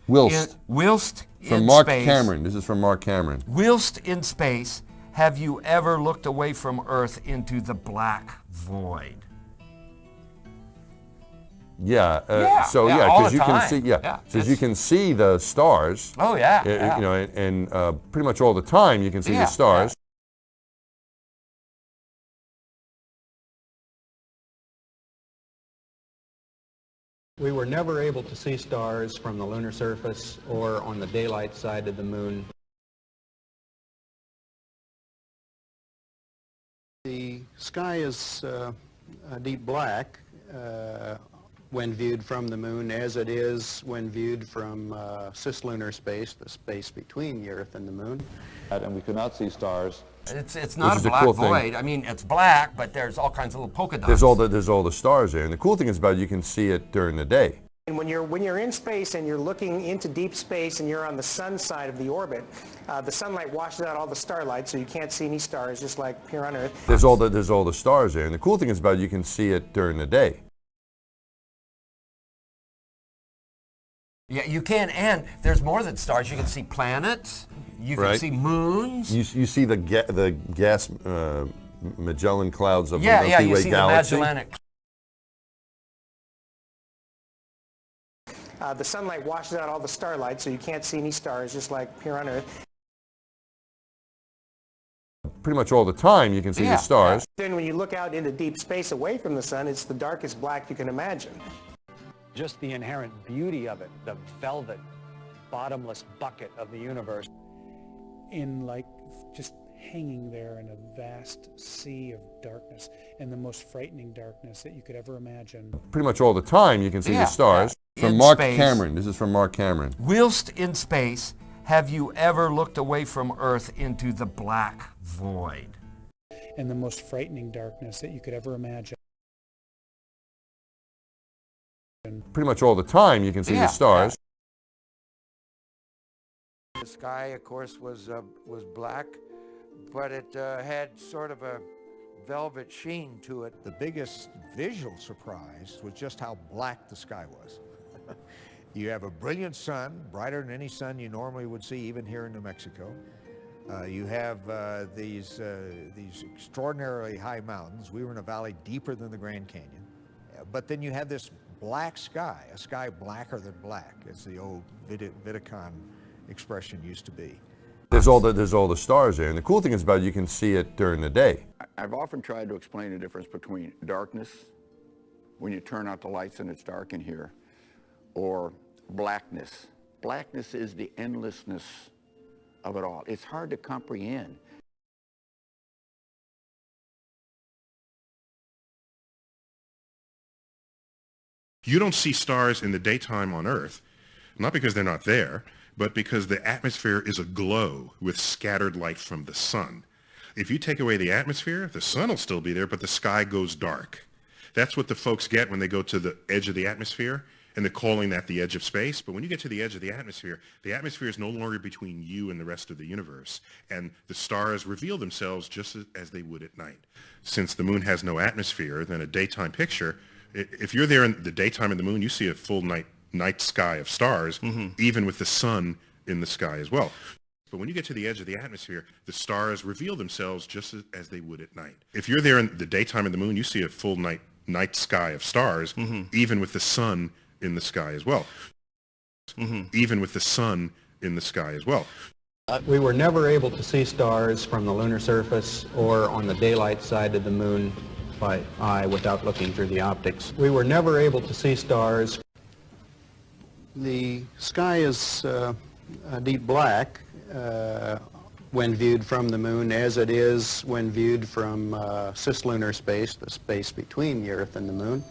Whilst. Whilst From in Mark space. Cameron. This is from Mark Cameron. Whilst in space, have you ever looked away from Earth into the black void? Yeah. Yeah, So yeah, yeah, all because the you can time. see. Yeah. Yeah, Because you can see the stars. Oh yeah. Yeah. You know, and pretty much all the time you can see Yeah, the stars. We were never able to see stars from the lunar surface or on the daylight side of the moon. The sky is a deep black when viewed from the moon, as it is when viewed from cislunar space, the space between the Earth and the moon. And we could not see stars. It's not Which is a a black cool thing. void. I mean, it's black, but there's all kinds of little polka dots. There's all the stars there, and the cool thing is about it, you can see it during the day. And when you're in space and you're looking into deep space and you're on the sun side of the orbit, the sunlight washes out all the starlight, so you can't see any stars, just like here on Earth. There's all the stars there, and the cool thing is about it, you can see it during the day. Yeah, you can, and there's more than stars. You can see planets. You can Right. see moons. You see the gas Magellan clouds of Yeah, the yeah, Milky you Way see galaxy. the Magellanic. The sunlight washes out all the starlight, so you can't see any stars, just like here on Earth. Pretty much all the time you can see Yeah, the stars. Then when you look out into deep space away from the sun, it's the darkest black you can imagine. Just the inherent beauty of it, the velvet, bottomless bucket of the universe. In like just hanging there in a vast sea of darkness, and the most frightening darkness that you could ever imagine. Pretty much all the time you can see Yeah, the stars. yeah. From In Mark space. Cameron. This is from Mark Cameron. Whilst in space, have you ever looked away from Earth into the black void? And the most frightening darkness that you could ever imagine. Pretty much all the time you can see Yeah, the stars. The sky, of course, was black, but it had sort of a velvet sheen to it. The biggest visual surprise was just how black the sky was. You have a brilliant sun, brighter than any sun you normally would see, even here in New Mexico. You have these extraordinarily high mountains. We were in a valley deeper than the Grand Canyon. But then you have this black sky, a sky blacker than black, as the old Vidicon expression used to be. There's all the stars there, and the cool thing is about it, you can see it during the day. I've often tried to explain the difference between darkness, when you turn out the lights and it's dark in here, or blackness. Blackness is the endlessness of it all. It's hard to comprehend. You don't see stars in the daytime on Earth, not because they're not there, but because the atmosphere is aglow with scattered light from the sun. If you take away the atmosphere, the sun will still be there, but the sky goes dark. That's what the folks get when they go to the edge of the atmosphere, and they're calling that the edge of space. But when you get to the edge of the atmosphere is no longer between you and the rest of the universe, and the stars reveal themselves just as they would at night. Since the moon has no atmosphere, then a daytime picture, if you're there in the daytime of the moon, you see a full night sky of stars, even with the sun in the sky as well. But when you get to the edge of the atmosphere, the stars reveal themselves just as they would at night. If you're there in the daytime of the moon, you see a full night sky of stars, even with the sun in the sky as well. Even with the sun in the sky as well. We were never able to see stars from the lunar surface or on the daylight side of the moon by eye without looking through the optics. We were never able to see stars. The sky is a deep black when viewed from the moon, as it is when viewed from cislunar space, the space between the Earth and the moon.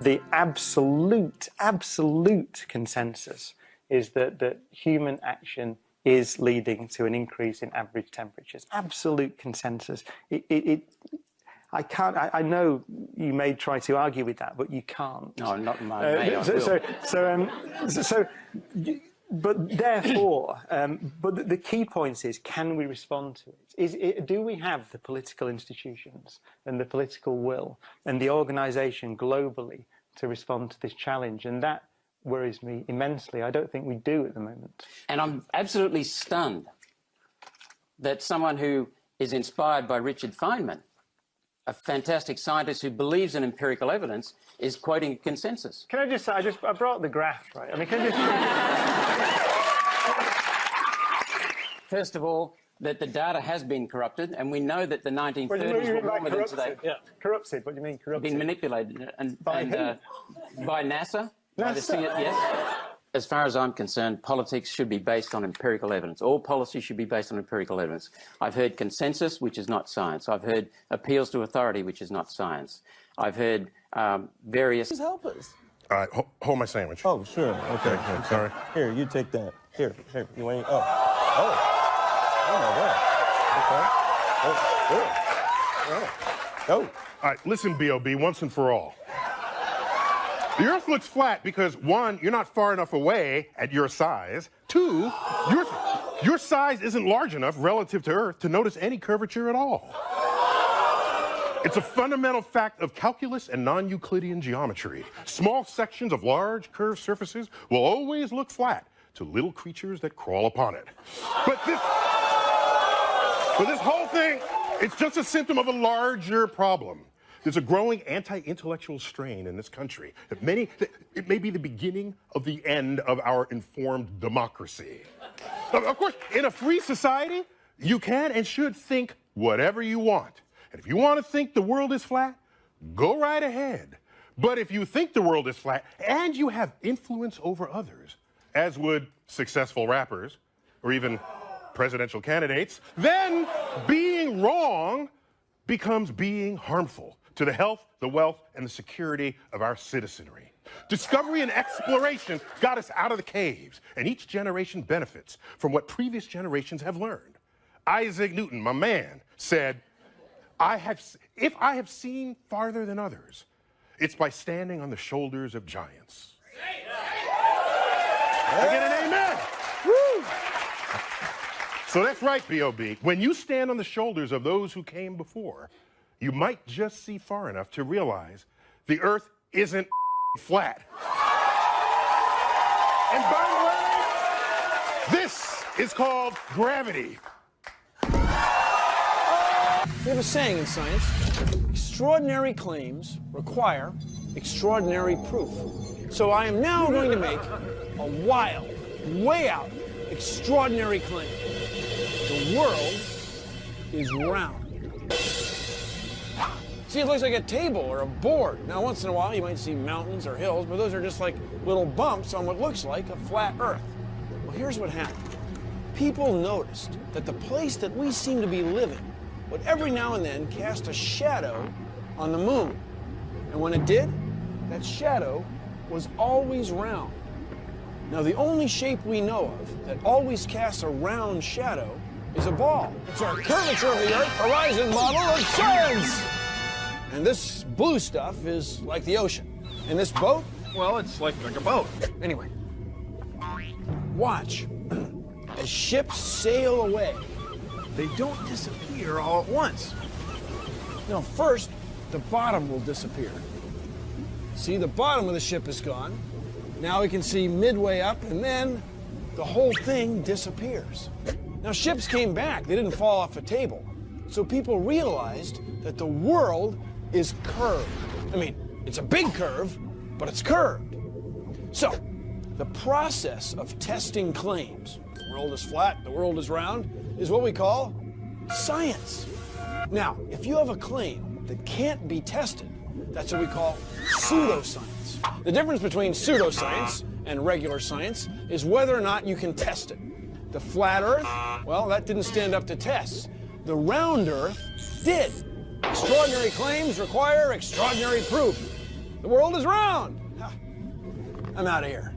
the absolute consensus is that human action is leading to an increase in average temperatures. Absolute consensus. I know you may try to argue with that, but you can't. No, not in my way. But therefore, but the key point is, can we respond to it? Do we have the political institutions and the political will and the organisation globally to respond to this challenge? And that worries me immensely. I don't think we do at the moment. And I'm absolutely stunned that someone who is inspired by Richard Feynman, a fantastic scientist who believes in empirical evidence, is quoting consensus. Can I just say, I brought the graph, right? I mean, can I just... First of all, that the data has been corrupted, and we know that the 1930s were warmer than today. Yeah, corrupted. What do you mean corrupted? Been manipulated by NASA. By the yes. As far as I'm concerned, politics should be based on empirical evidence. All policy should be based on empirical evidence. I've heard consensus, which is not science. I've heard appeals to authority, which is not science. I've heard various... Please help us. All right, hold my sandwich. Oh, sure. Okay. Sorry. Here, you take that. Here. You want? Oh my God. Okay. All right, listen, B.O.B., once and for all. The Earth looks flat because, one, you're not far enough away at your size. Two, your size isn't large enough relative to Earth to notice any curvature at all. It's a fundamental fact of calculus and non-Euclidean geometry. Small sections of large curved surfaces will always look flat to little creatures that crawl upon it. But this whole thing, it's just a symptom of a larger problem. There's a growing anti-intellectual strain in this country. It may be the beginning of the end of our informed democracy. Of course, in a free society, you can and should think whatever you want. And if you want to think the world is flat, go right ahead. But if you think the world is flat and you have influence over others, as would successful rappers or even presidential candidates, then being wrong becomes being harmful to the health, the wealth, and the security of our citizenry. Discovery and exploration got us out of the caves, and each generation benefits from what previous generations have learned. Isaac Newton, my man, said, if I have seen farther than others, it's by standing on the shoulders of giants. I get an amen. Woo! So that's right, B.O.B. When you stand on the shoulders of those who came before, you might just see far enough to realize the Earth isn't flat. And by the way, this is called gravity. We have a saying in science: extraordinary claims require extraordinary proof. So I am now going to make a wild, way out, extraordinary claim. The world is round. See, it looks like a table or a board. Now, once in a while, you might see mountains or hills, but those are just like little bumps on what looks like a flat Earth. Well, here's what happened. People noticed that the place that we seem to be living would every now and then cast a shadow on the moon. And when it did, that shadow was always round. Now, the only shape we know of that always casts a round shadow is a ball. It's our curvature of the Earth horizon model of science. And this blue stuff is like the ocean. And this boat, well, it's like a boat. Anyway, watch. As ships sail away, they don't disappear all at once. Now, first, the bottom will disappear. See, the bottom of the ship is gone. Now we can see midway up, and then the whole thing disappears. Now, ships came back. They didn't fall off a table. So people realized that the world is curved. I mean, it's a big curve, but it's curved. So, the process of testing claims, the world is flat, the world is round, is what we call science. Now, if you have a claim that can't be tested, that's what we call pseudoscience. The difference between pseudoscience and regular science is whether or not you can test it. The flat Earth, well, that didn't stand up to tests. The round Earth did. Extraordinary claims require extraordinary proof. The world is round. I'm out of here.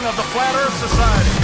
of the Flat Earth Society.